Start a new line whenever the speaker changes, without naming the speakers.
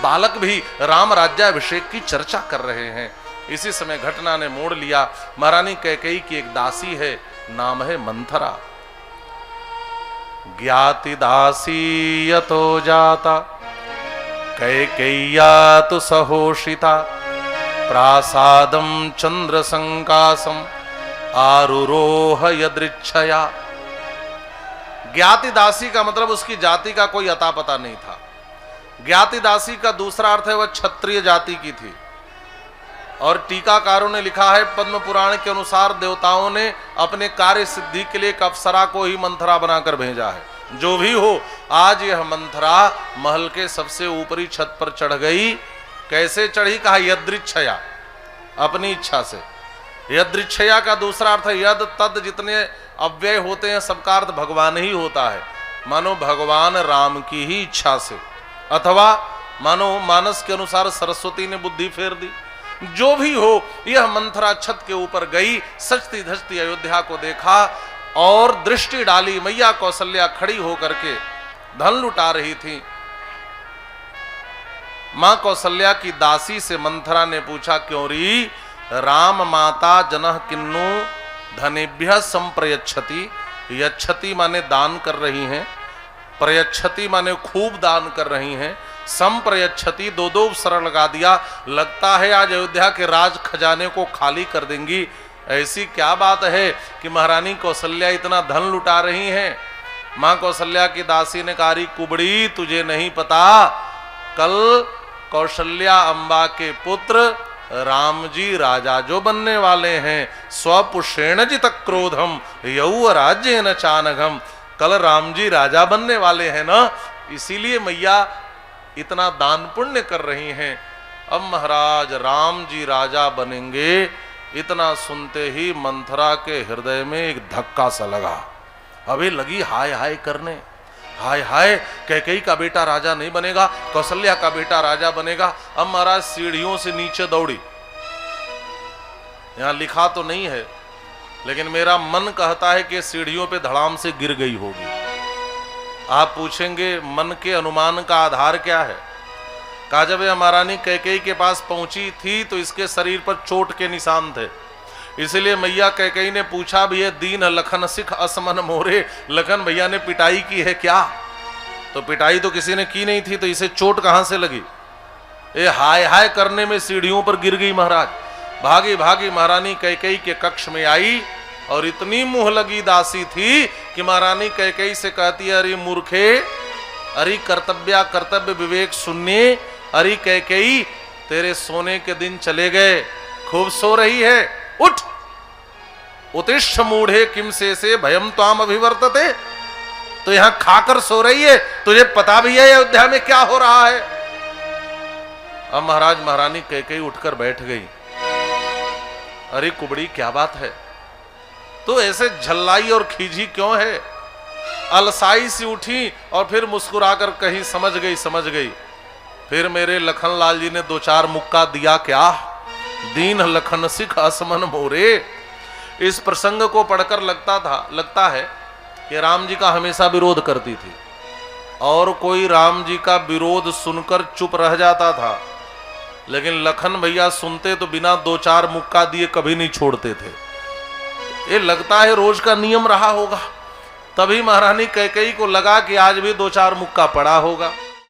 बालक भी राम राज्याभिषेक की चर्चा कर रहे हैं। इसी समय घटना ने मोड़ लिया। महारानी कैकेयी की एक दासी है, नाम है मंथरा। ज्ञाति दासी यतो जाता कैकेय्या तु सहोषिता प्रासादम चंद्र संकासम आरुरोह यदृच्छया। ज्ञाति दासी का मतलब उसकी जाति का कोई अता पता नहीं था। ज्ञाति दासी का दूसरा अर्थ है वह क्षत्रिय जाति की थी। और टीकाकारों ने लिखा है, पद्म पुराण के अनुसार देवताओं ने अपने कार्य सिद्धि के लिए एक अप्सरा को ही मंथरा बनाकर भेजा है। जो भी हो, आज यह मंथरा महल के सबसे ऊपरी छत पर चढ़ गई। कैसे चढ़ी? कहा यदृच्छया, अपनी इच्छा से। यदृच्छया का दूसरा अर्थ है यद तद, जितने अव्यय होते हैं सबका अर्थ भगवान ही होता है। मानो भगवान राम की ही इच्छा से, अथवा मानो मानस के अनुसार सरस्वती ने बुद्धि फेर दी। जो भी हो, यह मंथरा छत के ऊपर गई, सजती धजती अयोध्या को देखा और दृष्टि डाली। मैया कौशल्या खड़ी होकर के धन लुटा रही थी। मां कौशल्या की दासी से मंथरा ने पूछा, क्यों री राम माता जनः किन्नु धनेभ्यः संप्रयच्छति। यच्छति माने दान कर रही हैं, प्रयच्छति माने खूब दान कर रही हैं, संप्रयच्छति दो दो उपसर्ग लगा दिया। लगता है आज अयोध्या के राज खजाने को खाली कर देंगी। ऐसी क्या बात है कि महारानी कौशल्या इतना धन लुटा रही हैं। मां कौशल्या की दासी ने कहा, कुबड़ी तुझे नहीं पता, कल कौशल्या अम्बा के पुत्र राम जी राजा जो बनने वाले हैं, स्वपुषेण जित क्रोधम यौ राज्य न चानघम। कल राम जी राजा बनने वाले हैं ना, इसीलिए मैया इतना दान पुण्य कर रही हैं। अब महाराज राम जी राजा बनेंगे, इतना सुनते ही मंथरा के हृदय में एक धक्का सा लगा। अभी लगी हाय हाय करने, हाय हाय कैकेयी का बेटा राजा नहीं बनेगा, कौशल्या का बेटा राजा बनेगा। अब महाराज सीढ़ियों से नीचे दौड़ी। यहां लिखा तो नहीं है, लेकिन मेरा मन कहता है कि सीढ़ियों पे धड़ाम से गिर गई होगी। आप पूछेंगे मन के अनुमान का आधार क्या है? कहा, जब यह महारानी कैकेयी के पास पहुंची थी तो इसके शरीर पर चोट के निशान थे। इसलिए मैया कैकेयी ने पूछा भी है, दीन लखन सिख असमन मोरे, लखन भैया ने पिटाई की है क्या? तो पिटाई तो किसी ने की नहीं थी, तो इसे चोट कहां से लगी? ये हाय हाय करने में सीढ़ियों पर गिर गई। महाराज भागी भागी महारानी कैकेयी के कक्ष में आई और इतनी मुंह लगी दासी थी कि महारानी कैकेयी से कहती है, अरे मूर्खे, अरे कर्तव्य विवेक सुनने, अरे कैकेयी तेरे सोने के दिन चले गए, खूब सो रही है, उठ। उत्तिष्ठ मूढ़े किम से भयम त्वाम अभिवर्तते। तो यहां खाकर सो रही है, तुझे पता भी है अयोध्या में क्या हो रहा है? अब महाराज महारानी कैकेयी उठकर बैठ गई। अरे कुबड़ी क्या बात है, तो ऐसे झल्लाई और खींची क्यों है? अलसाई सी उठी और फिर मुस्कुराकर कही, समझ गई। फिर मेरे लखन लाल जी ने दो चार मुक्का दिया क्या? दीन लखन सिख असमन मोरे। इस प्रसंग को पढ़कर लगता है कि राम जी का हमेशा विरोध करती थी और कोई राम जी का विरोध सुनकर चुप रह जाता था, लेकिन लखन भैया सुनते तो बिना दो चार मुक्का दिए कभी नहीं छोड़ते थे। ये लगता है रोज का नियम रहा होगा। तभी महारानी कैकेयी को लगा कि आज भी दो चार मुक्का पड़ा होगा।